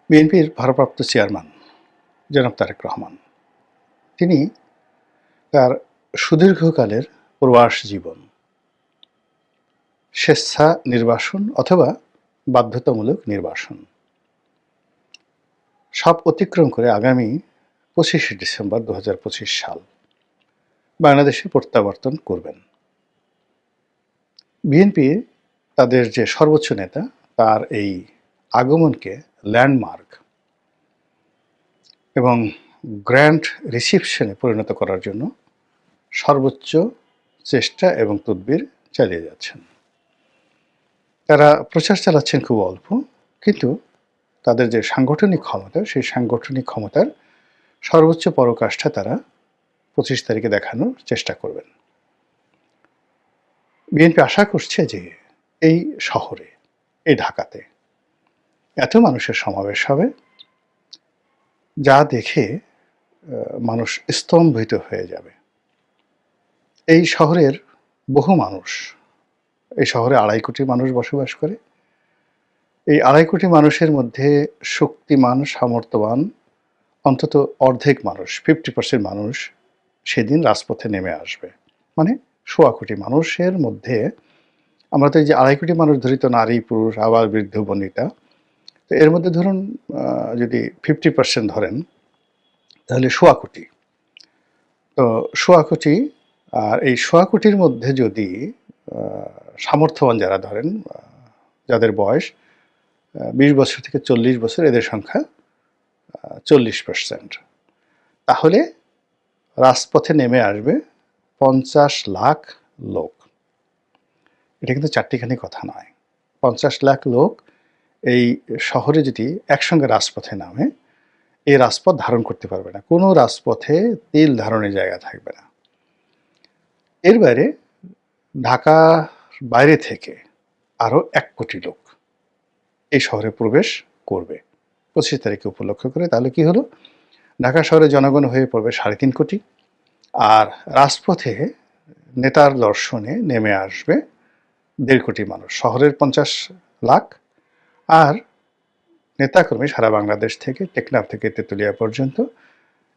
বিএনপির ভারপ্রাপ্ত চেয়ারম্যান জনাব তারেক রহমান তিনি তার সুদীর্ঘকালের প্রবাস জীবন স্বেচ্ছা নির্বাসন অথবা বাধ্যতামূলক নির্বাসন সব অতিক্রম করে আগামী ২৫শে ডিসেম্বর ২০২৫ সাল বাংলাদেশে প্রত্যাবর্তন করবেন। বিএনপি তাদের যে সর্বোচ্চ নেতা তার এই আগমনকে ল্যান্ডমার্ক এবং গ্র্যান্ড রিসিপশনে পরিণত করার জন্য সর্বোচ্চ চেষ্টা এবং তদবির চালিয়ে যাচ্ছেন। তারা প্রচার চালাচ্ছেন খুব অল্প, কিন্তু তাদের যে সাংগঠনিক ক্ষমতা সেই সাংগঠনিক ক্ষমতার সর্বোচ্চ পরাকাষ্ঠা তারা ২৫ তারিখে দেখানোর চেষ্টা করবেন। বিএনপি আশা করছে যে এই শহরে, এই ঢাকাতে এত মানুষের সমাবেশ হবে যা দেখে মানুষ স্তম্ভিত হয়ে যাবে। এই শহরের বহু মানুষ, এই শহরে ২.৫ কোটি মানুষ বসবাস করে। এই ২.৫ কোটি মানুষের মধ্যে শক্তিমান, সামর্থ্যবান অন্তত অর্ধেক মানুষ, 50% মানুষ সেদিন রাজপথে নেমে আসবে। মানে ১.৫ কোটি মানুষের মধ্যে আমরা তো এই যে ২.৫ কোটি মানুষ ধরি, তো নারী, পুরুষ, আবার বৃদ্ধ, বনিতা, তো এর মধ্যে ধরুন যদি 50% ধরেন তাহলে ১.৫ কোটি। তো ১.৫ কোটি, আর এই ১.৫ কোটির মধ্যে যদি সামর্থ্যবান যারা ধরেন, যাদের বয়স ২০ বছর থেকে ৪০ বছর, এদের সংখ্যা ৪০%, তাহলে রাজপথে নেমে আসবে ৫০ লাখ লোক। এটা কিন্তু চারটিখানি কথা নয়। ৫০ লাখ লোক এই শহরে যদি একসঙ্গে রাজপথে নামে, এই রাজপথ ধারণ করতে পারবে না। কোনো রাজপথে তিল ধারণের জায়গা থাকবে না। এর বাইরে ঢাকার বাইরে থেকে আরও ১ কোটি লোক এই শহরে প্রবেশ করবে ২৫ তারিখে উপলক্ষ করে। তাহলে কি হলো? ঢাকা শহরে জনগণ হয়ে পড়বে ৩.৫ কোটি, আর রাজপথে নেতার দর্শনে নেমে আসবে ১.৫ কোটি মানুষ। শহরের ৫০ লাখ আর নেতাকর্মী সারা বাংলাদেশ থেকে, টেকনাফ থেকে তেঁতুলিয়া পর্যন্ত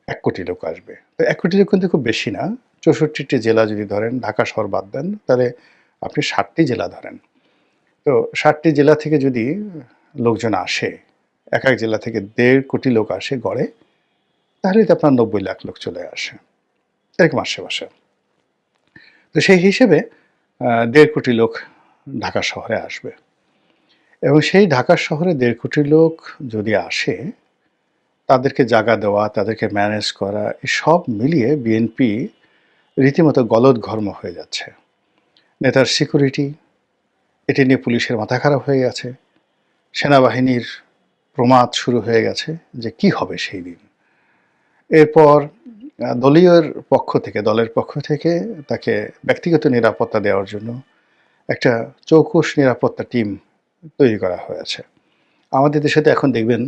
১ কোটি লোক আসবে। তো ১ কোটি লোক কিন্তু খুব বেশি না। ৬৪টি জেলা যদি ধরেন, ঢাকা শহর বাদ দেন, তাহলে আপনি ৬০টি জেলা ধরেন। তো ৬০টি জেলা থেকে যদি লোকজন আসে, এক এক জেলা থেকে ১.৫ কোটি লোক আসে গড়ে, তাহলে তো আপনার ৯০ লাখ লোক চলে আসে এরকম আশেপাশে। তো সেই হিসেবে ১.৫ কোটি লোক ঢাকা শহরে আসবে, এবং সেই ঢাকা শহরে ১.৫ কোটি লোক যদি আসে, তাদেরকে জায়গা দেওয়া, তাদেরকে ম্যানেজ করা, সব মিলিয়ে বিএনপি রীতিমতো গলদঘর্ম হয়ে যাচ্ছে। নেতার সিকিউরিটি, এটি নিয়ে পুলিশের মাথা খারাপ হয়ে গেছে। সেনাবাহিনীর প্রমাদ শুরু হয়ে গেছে যে কি হবে সেই দিন। এরপর দলের পক্ষ থেকে তাকে ব্যক্তিগত নিরাপত্তা দেওয়ার জন্য একটা চৌকস নিরাপত্তা টিম তৈরি করা হয়েছে। আমাদের দেশে তো এখন দেখবেন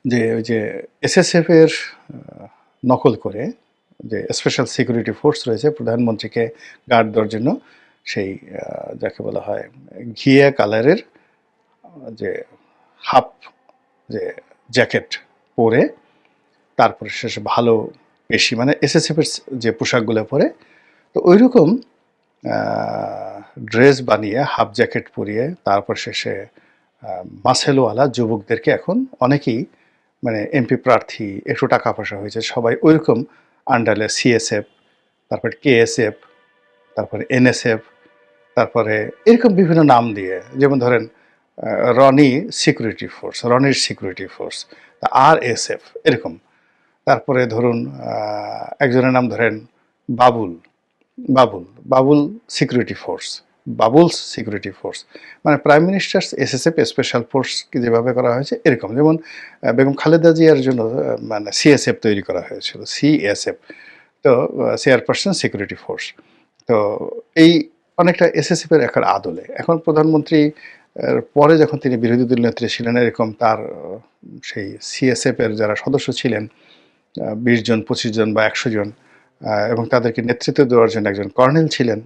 যে ওই যে এসএসএফ এর নকল করে যে স্পেশাল সিকিউরিটি ফোর্স রয়েছে, প্রধানমন্ত্রীকে গার্ড দেওয়ার জন্য সেই যাকে বলা হয় ঘিয়া কালারের যে হাফ যে জ্যাকেট পরে, তারপরে শেষে ভালো বেশি মানে এসএসএফের যে পোশাকগুলো পরে, তো ওই রকম ড্রেস বানিয়ে হাফ জ্যাকেট পরিয়ে তারপর শেষে মাসেলওয়ালা যুবকদেরকে এখন অনেকেই, মানে এমপি প্রার্থী, একটু টাকা পয়সা হয়েছে, সবাই ওইরকম আন্ডারে সিএসএফ, তারপরে কেএসএফ, তারপরে এনএসএফ, তারপরে এরকম বিভিন্ন নাম দিয়ে, যেমন ধরেন রনির সিকিউরিটি ফোর্স, আরএসএফ এরকম। তারপরে ধরুন একজনের নাম ধরেন Babul security force, Babul's security force, মানে প্রাইম মিনিস্টার্স এসএসএফ স্পেশাল ফোর্সকে যেভাবে করা হয়েছে এরকম। যেমন বেগম খালেদা জিয়ার জন্য মানে সিএসএফ তৈরি করা হয়েছিল, সিএসএফ, তো চেয়ারপারসন সিকিউরিটি ফোর্স। তো এই অনেকটা এসএসএফ এর একটা আদলে এখন প্রধানমন্ত্রী পরে যখন তিনি বিরোধী দল নেত্রী ছিলেন, এরকম তার সেই সিএসএফ এর যারা সদস্য ছিলেন ২০ জন, ২৫ জন বা ১০০ জন, এবং তাদেরকে নেতৃত্ব দেওয়ার জন্য একজন কর্নেল ছিলেন,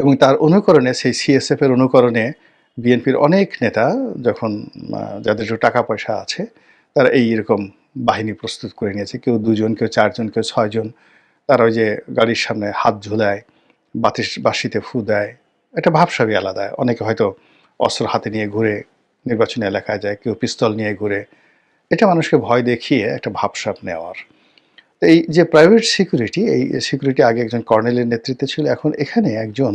এবং তার অনুকরণে সেই সিএসএফ এর অনুকরণে বিএনপির অনেক নেতা যখন যাদের একটু টাকা পয়সা আছে তারা এইরকম বাহিনী প্রস্তুত করে নিয়েছে। কেউ ২ জন, কেউ ৪ জন, কেউ ৬ জন। তারা ওই যে গাড়ির সামনে হাত ঝুলায়, বাঁশিতে ফু দেয়। একটা ভাবসাবই আলাদা। অনেকে হয়তো অস্ত্র হাতে নিয়ে ঘুরে নির্বাচনী এলাকায় যায়, কেউ পিস্তল নিয়ে ঘুরে। এটা মানুষকে ভয় দেখিয়ে একটা ভাবসাব নেওয়ার। তো এই যে প্রাইভেট সিকিউরিটি, এই সিকিউরিটি আগে একজন কর্নেলের নেতৃত্বে ছিল। এখন এখানে একজন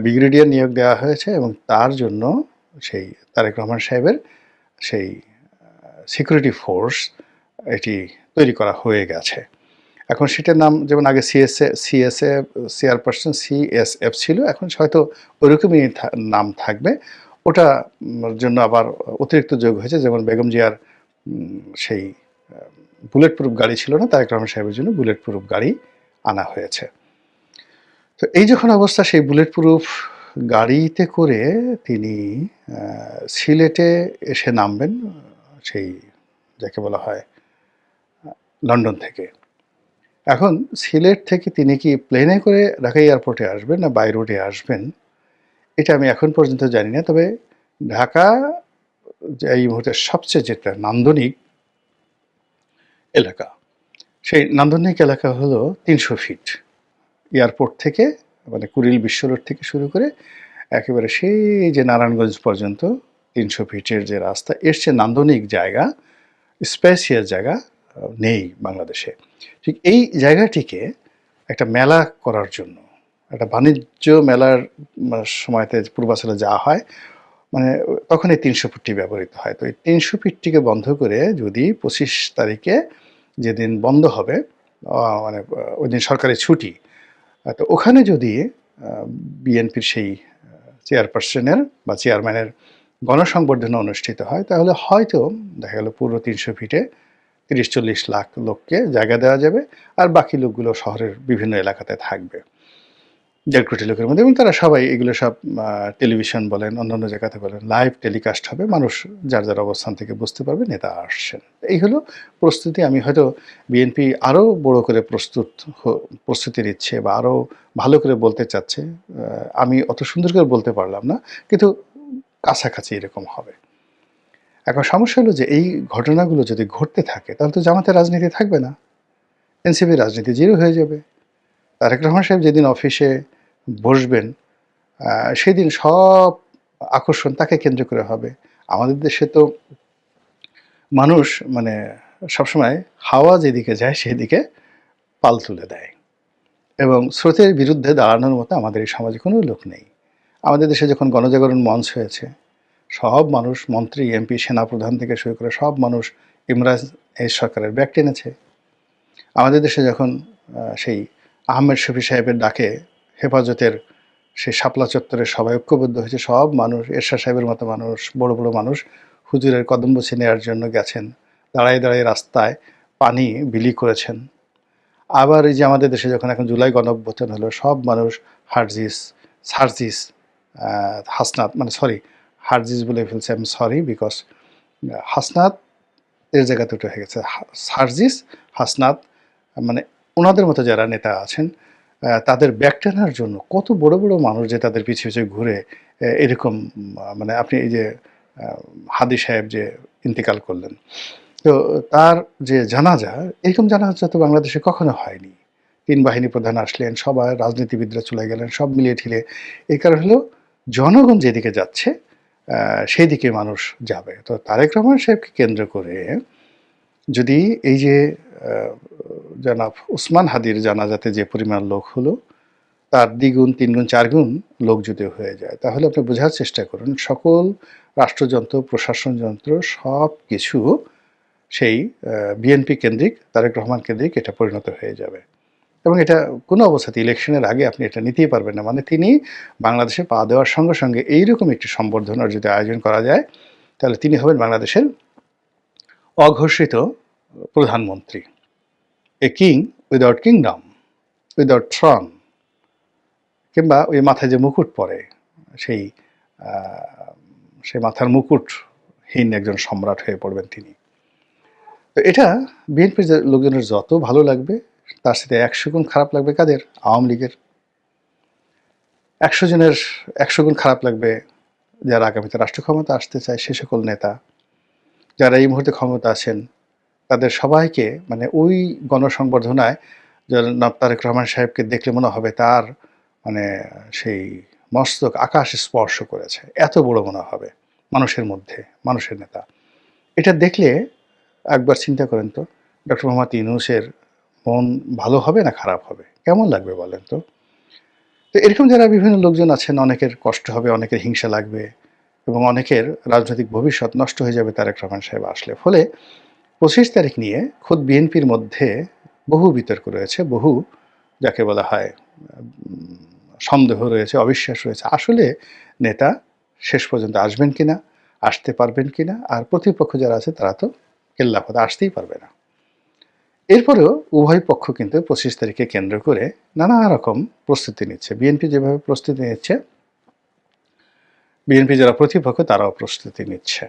ব্রিগেডিয়ার নিয়োগ দেওয়া হয়েছে এবং তার জন্য সেই তারেক রহমান সাহেবের সেই সিকিউরিটি ফোর্স এটি তৈরি করা হয়ে গেছে। এখন সেটার নাম যেমন আগে চেয়ারপারসন CSF ছিল, এখন হয়তো ওইরকমই নাম থাকবে। ওটা জন্য আবার অতিরিক্ত যোগ হয়েছে, যেমন বেগম জিয়ার সেই বুলেট প্রুফ গাড়ি ছিল না, তারেক রহমান সাহেবের জন্য বুলেট প্রুফ গাড়ি আনা হয়েছে। তো এই যখন অবস্থা, সেই বুলেট প্রুফ গাড়িতে করে তিনি সিলেটে এসে নামবেন, সেই যাকে বলা হয় লন্ডন থেকে। এখন সিলেট থেকে তিনি কি প্লেনে করে ঢাকা এয়ারপোর্টে আসবেন না বাই রোডে আসবেন, এটা আমি এখন পর্যন্ত জানি না। তবে ঢাকা যে এই মুহূর্তে সবচেয়ে যেটা নান্দনিক এলাকা, সেই নান্দনিক এলাকা হলো ৩০০ ফিট এয়ারপোর্ট থেকে, মানে কুড়িল বিশ্ব রোড থেকে শুরু করে একেবারে সেই যে নারায়ণগঞ্জ পর্যন্ত ৩০০ ফিটের যে রাস্তা, এর চেয়ে নান্দনিক জায়গা, স্পেসিয়াস জায়গা নেই বাংলাদেশে। ঠিক এই জায়গাটিকে একটা মেলা করার জন্য, একটা বাণিজ্য মেলার সময়তে পূর্বাচলে যাওয়া হয়, মানে তখন এই ৩০০ ফিটটি ব্যবহৃত হয়। তো এই ৩০০ ফিটটিকে বন্ধ করে যদি ২৫ তারিখে যেদিন বন্ধ হবে, মানে ওই দিন সরকারি ছুটি, তো ওখানে যদি বিএনপির সেই চেয়ারপারসনের বা চেয়ারম্যানের গণসংবর্ধনা অনুষ্ঠিত হয়, তাহলে হয়তো দেখা গেল পুরো ৩০০ ফিটে ৩০-৪০ লাখ লোককে জায়গা দেওয়া যাবে, আর বাকি লোকগুলো শহরের বিভিন্ন এলাকাতে থাকবে ১.৫ কোটি লোকের মধ্যে, এবং তারা সবাই এগুলো সব টেলিভিশন বলেন, অন্যান্য জায়গাতে বলেন, লাইভ টেলিকাস্ট হবে, মানুষ যার যার অবস্থান থেকে বুঝতে পারবে নেতা আসছেন। এই হলো প্রস্তুতি। আমি হয়তো বিএনপি আরও বড় করে প্রস্তুতি নিচ্ছে বা আরও ভালো করে বলতে চাচ্ছে, আমি অত সুন্দর করে বলতে পারলাম না, কিন্তু কাছাকাছি এরকম হবে। এখন সমস্যা হলো যে এই ঘটনাগুলো যদি ঘটতে থাকে, তাহলে তো জামাতের রাজনীতি থাকবে না, এনসিপির রাজনীতি জিরো হয়ে যাবে। তারেক রহমান সাহেব যেদিন অফিসে বসবেন, সেদিন সব আকর্ষণ তাকে কেন্দ্র করে হবে। আমাদের দেশে তো মানুষ মানে সবসময় হাওয়া যেদিকে যায় সেদিকে পাল তুলে দেয়, এবং স্রোতের বিরুদ্ধে দাঁড়ানোর মতো আমাদের এই সমাজে কোনো লোক নেই। আমাদের দেশে যখন গণজাগরণ মঞ্চ হয়েছে, সব মানুষ, মন্ত্রী, এমপি, সেনাপ্রধান থেকে শুরু করে সব মানুষ ইমরান এই সরকারের ব্যাগ টেনেছে। আমাদের দেশে যখন সেই আহমেদ শফি সাহেবের ডাকে হেফাজতের সেই শাপলা চত্বরে সবাই ঐক্যবদ্ধ হয়েছে, সব মানুষ, এরশাদ সাহেবের মতো মানুষ, বড় বড় মানুষ হুজুরের কদম বুছে নেওয়ার জন্য গেছেন, দাঁড়ায় দাঁড়ায় রাস্তায় পানি বিলি করেছেন। আবার এই যে আমাদের দেশে যখন এখন জুলাই গণঅভ্যুত্থান হলো, সব মানুষ সার্জিস, হাসনাত, মানে সরি, হারজিস বলে ফেলছে, আমি সরি, বিকজ হাসনাত এর জায়গাতে উঠে হয়ে গেছে সার্জিস, হাসনাত, মানে ওনাদের মতো যারা নেতা আছেন, তাদের ব্যাক টানার জন্য কত বড় বড় মানুষ যে তাদের পিছু পিছু ঘুরে এরকম, মানে আপনি এই যে হাদি সাহেব যে ইন্তেকাল করলেন, তো তার যে জানাজা, এরকম জানাজা তো বাংলাদেশে কখনো হয়নি। ৩ বাহিনী প্রধান আসলেন, সবাই রাজনীতিবিদরা চলে গেলেন, সব মিলিয়ে ঠিলে। এই কারণ হলো জনগণ যেদিকে যাচ্ছে সেই দিকে মানুষ যাবে। তো তারেক রহমান সাহেবকে কেন্দ্র করে যদি এই যে জনাব ওসমান হাদির জানাজাতে যে পরিমাণ লোক হলো, তার দ্বিগুণ, ৩ গুণ, ৪ গুণ লোক যদি হয়ে যায়, তাহলে আপনি বোঝার চেষ্টা করুন সকল রাষ্ট্রযন্ত্র, প্রশাসন যন্ত্র সব কিছু সেই বিএনপি কেন্দ্রিক, তারেক রহমান কেন্দ্রিক এটা পরিণত হয়ে যাবে। এবং এটা কোনো অবস্থাতে ইলেকশনের আগে আপনি এটা নিতেই পারবেন না। মানে তিনি বাংলাদেশে পা দেওয়ার সঙ্গে সঙ্গে এইরকম একটি সম্বর্ধনার যদি আয়োজন করা যায়, তাহলে তিনি হবেন বাংলাদেশের অঘোষিত প্রধানমন্ত্রী। A king without kingdom, without Throne, কিংবা ওই মাথায় যে মুকুট পরে, সেই সেই মাথার মুকুটহীন একজন সম্রাট হয়ে পড়বেন তিনি। তো এটা বিএনপির লোকজনের যত ভালো লাগবে, তার সাথে ১০০ গুণ খারাপ লাগবে কাদের? আওয়ামী লীগের। ১০০ জনের ১০০ গুণ খারাপ লাগবে যারা আগামীতে রাষ্ট্র ক্ষমতা আসতে চায় সে সকল নেতা, যারা এই মুহূর্তে ক্ষমতা আছেন, তাদের সবাইকে মানে ওই গণসংবর্ধনায় জনাব তারেক রহমান সাহেবকে দেখলে মনে হবে তার মানে সেই মস্তক আকাশ স্পর্শ করেছে। এত বড় মনে হবে মানুষের মধ্যে, মানুষের নেতা। এটা দেখলে একবার চিন্তা করেন তো ডক্টর মোহাম্মদ ইউনূসের মন ভালো হবে না খারাপ হবে? কেমন লাগবে বলেন তো? তো এরকম যারা বিভিন্ন লোকজন আছেন, অনেকের কষ্ট হবে, অনেকের হিংসা লাগবে এবং অনেকের রাজনৈতিক ভবিষ্যৎ নষ্ট হয়ে যাবে তারেক রহমান সাহেব আসলে। ফলে ২৫ তারিখ নিয়ে খোদ বিএনপির মধ্যে বহু বিতর্ক রয়েছে, বহু যাকে বলা হয় সন্দেহ রয়েছে, অবিশ্বাস রয়েছে। আসলে নেতা শেষ পর্যন্ত আসবেন কিনা, আসতে পারবেন কিনা, আর প্রতিপক্ষ যারা আছে তারা তো কেল্লাফতে আসতেই পারবে না। এরপরেও উভয় পক্ষ কিন্তু ২৫ তারিখে কেন্দ্র করে নানা রকম প্রস্তুতি নিচ্ছে। বিএনপি যেভাবে প্রস্তুতি নিচ্ছে, বিএনপি যারা প্রতিপক্ষ তারাও প্রস্তুতি নিচ্ছে।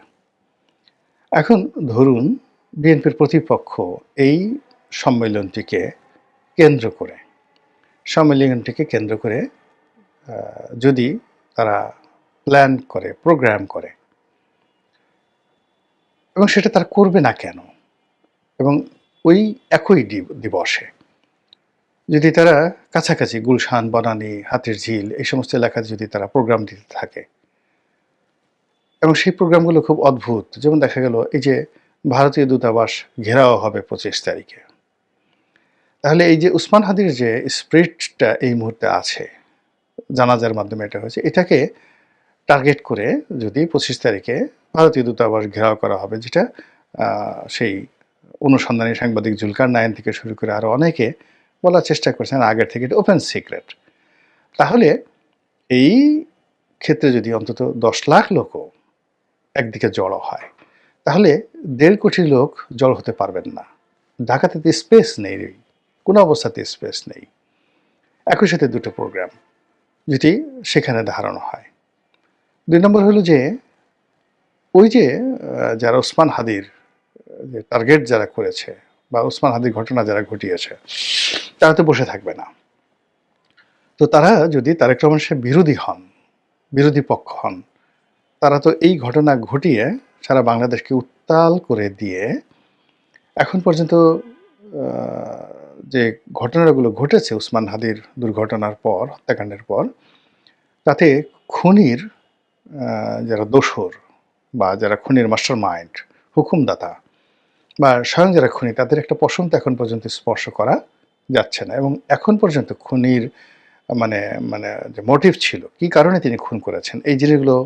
এখন ধরুন বিএনপির প্রতিপক্ষ এই সম্মেলনটিকে কেন্দ্র করে যদি তারা প্ল্যান করে, প্রোগ্রাম করে, এবং সেটা তারা করবে না কেন? এবং ওই একই দিবসে যদি তারা কাছাকাছি গুলশান, বনানী, হাতির ঝিল এই সমস্ত এলাকাতে যদি তারা প্রোগ্রাম দিতে থাকে, এবং সেই প্রোগ্রামগুলো খুব অদ্ভুত, যেমন দেখা গেল এই যে ভারতীয় দূতাবাস ঘেরাও হবে ২৫ তারিখে, তাহলে এই যে উসমান হাদির যে স্পিরিটটা এই মুহূর্তে আছে, জানাজার মাধ্যমে এটা হয়েছে, এটাকে টার্গেট করে যদি ২৫ তারিখে ভারতীয় দূতাবাস ঘেরাও করা হবে, যেটা সেই অনুসন্ধানী সাংবাদিক জুলকার নাইন থেকে শুরু করে আরও অনেকে বলার চেষ্টা করছেন আগের থেকে, এটা ওপেন সিক্রেট। তাহলে এই ক্ষেত্রে যদি অন্তত ১০ লাখ লোকও একদিকে জড়ো হয়, তাহলে ১.৫ কোটি লোক জড়ো হতে পারবেন না। ঢাকাতে তো স্পেস নেই, কোনো অবস্থাতে স্পেস নেই। একই সাথে দুটো প্রোগ্রাম যেটি সেখানে ধারণ হয়। ২ নম্বর হলো যে ওই যে যারা ওসমান হাদির যে টার্গেট যারা করেছে বা ওসমান হাদির ঘটনা যারা ঘটিয়েছে, তারা তো বসে থাকবে না। তো তারা যদি তারেক রহমান সাহেব বিরোধী পক্ষ হন, তারা তো এই ঘটনা ঘটিয়ে সারা বাংলাদেশকে উত্তাল করে দিয়ে এখন পর্যন্ত যে ঘটনাগুলো ঘটেছে ওসমান হাদির দুর্ঘটনার পর, হত্যাকাণ্ডের পর, তাতে খুনির যারা দোসর বা যারা খুনির মাস্টার মাইন্ড, হুকুমদাতা বা স্বয়ং যারা খুনি, তাদের একটা পশম তো এখন পর্যন্ত স্পর্শ করা যাচ্ছে না। এবং এখন পর্যন্ত খুনির মানে মানে যে মোটিভ ছিল, কী কারণে তিনি খুন করেছেন, এই জিনিসগুলো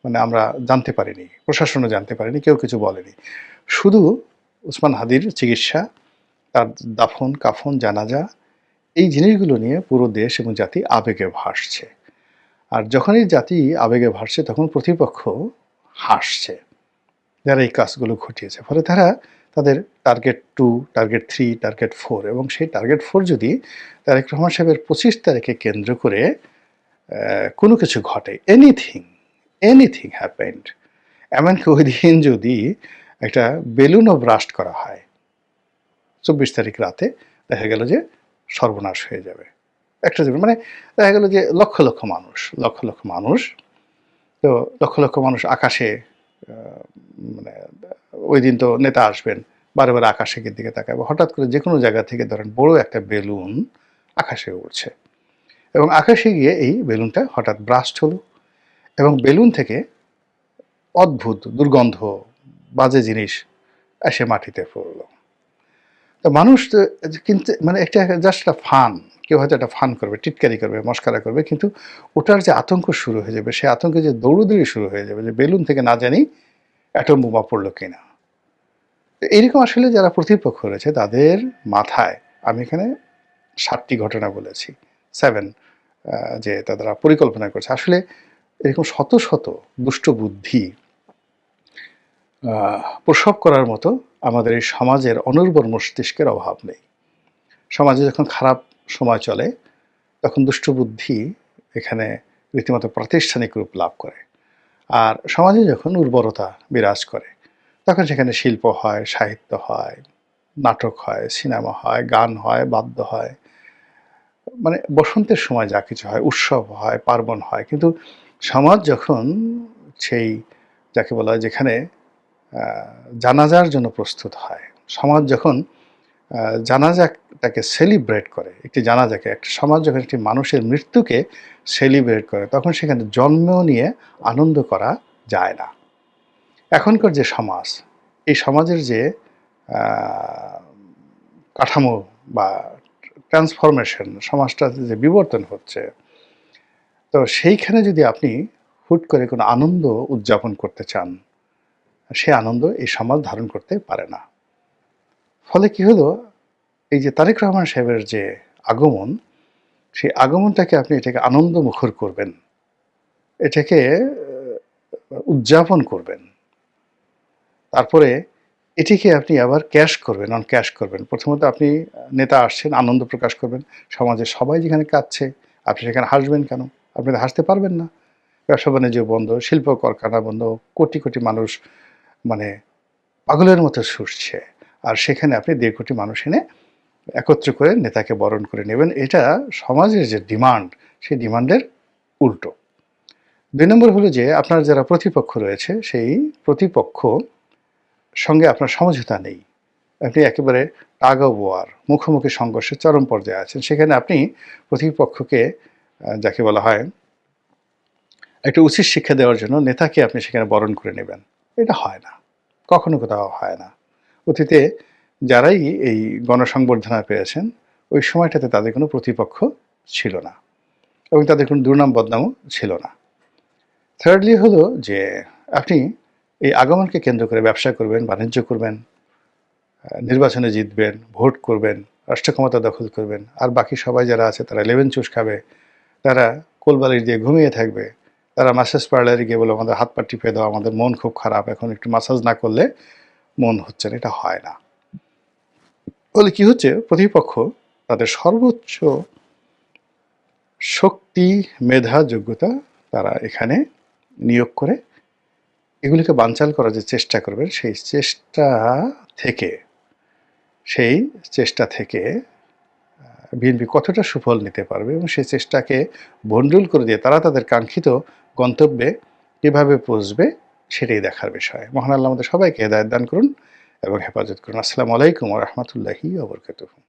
মানে আমরা জানতে পারিনি, প্রশাসনও জানতে পারেনি, কেউ কিছু বলেনি। শুধু ওসমান হাদির চিকিৎসা, তার দাফন, কাফন, জানাজা, এই জিনিসগুলো নিয়ে পুরো দেশ এবং জাতি আবেগে ভাসছে। আর যখনই জাতি আবেগে ভাসছে তখন প্রতিপক্ষ হাসছে, যারা এই কাজগুলো ঘটিয়েছে। ফলে তারা তাদের টার্গেট 2, টার্গেট 3, টার্গেট 4, এবং সেই টার্গেট 4 যদি তারেক রহমান সাহেবের ২৫ তারিখে কেন্দ্র করে কোনো কিছু ঘটে, এনিথিং হ্যাপেন্ড, এমনকি ওই দিন যদি একটা বেলুনও ব্রাস্ট করা হয় ২৪ তারিখ রাতে, দেখা গেল যে সর্বনাশ হয়ে যাবে। একটা মানে দেখা গেল যে লক্ষ লক্ষ মানুষ, তো লক্ষ মানুষ আকাশে, মানে ওই দিন তো নেতা আসবেন, বারে বারে আকাশের দিকে তাকাবে, হঠাৎ করে যে কোনো জায়গা থেকে ধরেন বড় একটা বেলুন আকাশে উড়ছে, এবং আকাশে গিয়ে এই বেলুনটা হঠাৎ ব্রাস্ট হলো, এবং বেলুন থেকে অদ্ভুত দুর্গন্ধ, বাজে জিনিস এসে মাটিতে পড়লো। তো মানুষ তো কিন্তু মানে একটা জাস্ট একটা ফান, কেউ হয়তো একটা ফান করবে, টিটকারি করবে, মস্কারা করবে, কিন্তু ওটার যে আতঙ্ক শুরু হয়ে যাবে, সেই আতঙ্কে যে দৌড়দৌড়ি শুরু হয়ে যাবে যে বেলুন থেকে না জানি অ্যাটম বোমা পড়লো কিনা। তো এইরকম আসলে যারা প্রতিপক্ষ রয়েছে তাদের মাথায়, আমি এখানে 7টি ঘটনা বলেছি, 7, যে তারা পরিকল্পনা করছে। আসলে এরকম শত শত দুষ্ট বুদ্ধি প্রসব করার মতো আমাদের এই সমাজের অনুর্বর মস্তিষ্কের অভাব নেই। সমাজে যখন খারাপ সময় চলে তখন দুষ্টবুদ্ধি এখানে রীতিমতো প্রাতিষ্ঠানিক রূপ লাভ করে, আর সমাজে যখন উর্বরতা বিরাজ করে তখন সেখানে শিল্প হয়, সাহিত্য হয়, নাটক হয়, সিনেমা হয়, গান হয়, বাদ্য হয়, মানে বসন্তের সময় যা কিছু হয়, উৎসব হয়, পার্বণ হয়। কিন্তু সমাজ যখন সেই যাকে বলা হয় যেখানে জানাজার জন্য প্রস্তুত হয়। সমাজ যখন জানাজাটাকে সেলিব্রেট করে, একটি জানাজাকে, একটা সমাজ যখন একটি মানুষের মৃত্যুকে সেলিব্রেট করে, তখন সেখানে জন্ম নিয়ে আনন্দ করা যায় না। এখনকার যে সমাজ, এই সমাজের যে কাঠামো বা ট্রান্সফরমেশন, সমাজটাতে যে বিবর্তন হচ্ছে, তো সেইখানে যদি আপনি হুট করে কোনো আনন্দ উদযাপন করতে চান, সে আনন্দ এই সমাজ ধারণ করতে পারে না। ফলে কি হলো, এই যে তারেক রহমান সাহেবের যে আগমন, সেই আগমনটাকে আপনি এটাকে আনন্দমুখর করবেন, এটাকে উদযাপন করবেন। তারপরে এটিকে আপনি আবার ক্যাশ করবেন, অন ক্যাশ করবেন। প্রথমত আপনি নেতা আসছেন, আনন্দ প্রকাশ করবেন। সমাজের সবাই যেখানে কাঁদছে, আপনি সেখানে হাসবেন কেন? আপনি তো হাসতে পারবেন না। ব্যবসা বাণিজ্য বন্ধ, শিল্প কারখানা বন্ধ, কোটি কোটি মানুষ মানে পাগলের মতো ছুটছে। আর সেখানে আপনি ১.৫ কোটি মানুষ এনে একত্র করে নেতাকে বরণ করে নেবেন। এটা সমাজের যে ডিমান্ড, সেই ডিমান্ডের উল্টো। ২ নম্বর হলো যে আপনার যারা প্রতিপক্ষ রয়েছে, সেই প্রতিপক্ষ সঙ্গে আপনার সমঝোতা নেই। আপনি একেবারে টাগ অফ ওয়ার, মুখোমুখি সংঘর্ষের চরম পর্যায়ে আছেন। সেখানে আপনি প্রতিপক্ষকে যাকে বলা হয় একটা উচিত শিক্ষা দেওয়ার জন্য নেতাকে আপনি সেখানে বরণ করে নেবেন। এটা হয় না। কখনো কোথাও হয় না। অতীতে যারাই এই গণসংবর্ধনা পেয়েছেন, ওই সময়টাতে তাদের কোনো প্রতিপক্ষ ছিল না এবং তাদের কোনো দুর্নাম বদনামও ছিল না। থার্ডলি হলো যে আপনি এই আগমনকে কেন্দ্র করে ব্যবসা করবেন, বাণিজ্য করবেন, নির্বাচনে জিতবেন, ভোট করবেন, রাষ্ট্র ক্ষমতা দখল করবেন, আর বাকি সবাই যারা আছে তারা লেমন চুষ খাবে, তারা কোলবালিশ দিয়ে ঘুমিয়ে থাকবে, তারা ম্যাসাজ পার্লারে গিয়ে বলে আমাদের হাত পা টিপে দাও, আমাদের মন খুব খারাপ, এখন একটু ম্যাসাজ না করলে মন হচ্ছে না। এটা হয় না। ফলে কি হচ্ছে, প্রতিপক্ষ তাদের সর্বোচ্চ শক্তি, মেধা, যোগ্যতা তারা এখানে নিয়োগ করে এগুলিকে বানচাল করার যে চেষ্টা করবেন, সেই চেষ্টা থেকে বিএনপি কতটা সুফল নিতে পারবে এবং সেই চেষ্টাকে ভণ্ডুল করে দিয়ে তারা তাদের কাঙ্ক্ষিত গন্তব্যে কীভাবে পৌঁছবে, সেটাই দেখার বিষয়। মহান আল্লাহ আমাদের সবাইকে হেদায়েত দান করুন এবং হেফাজত করুন। আসসালামু আলাইকুম ওয়া রাহমাতুল্লাহি ওয়া বারাকাতুহু।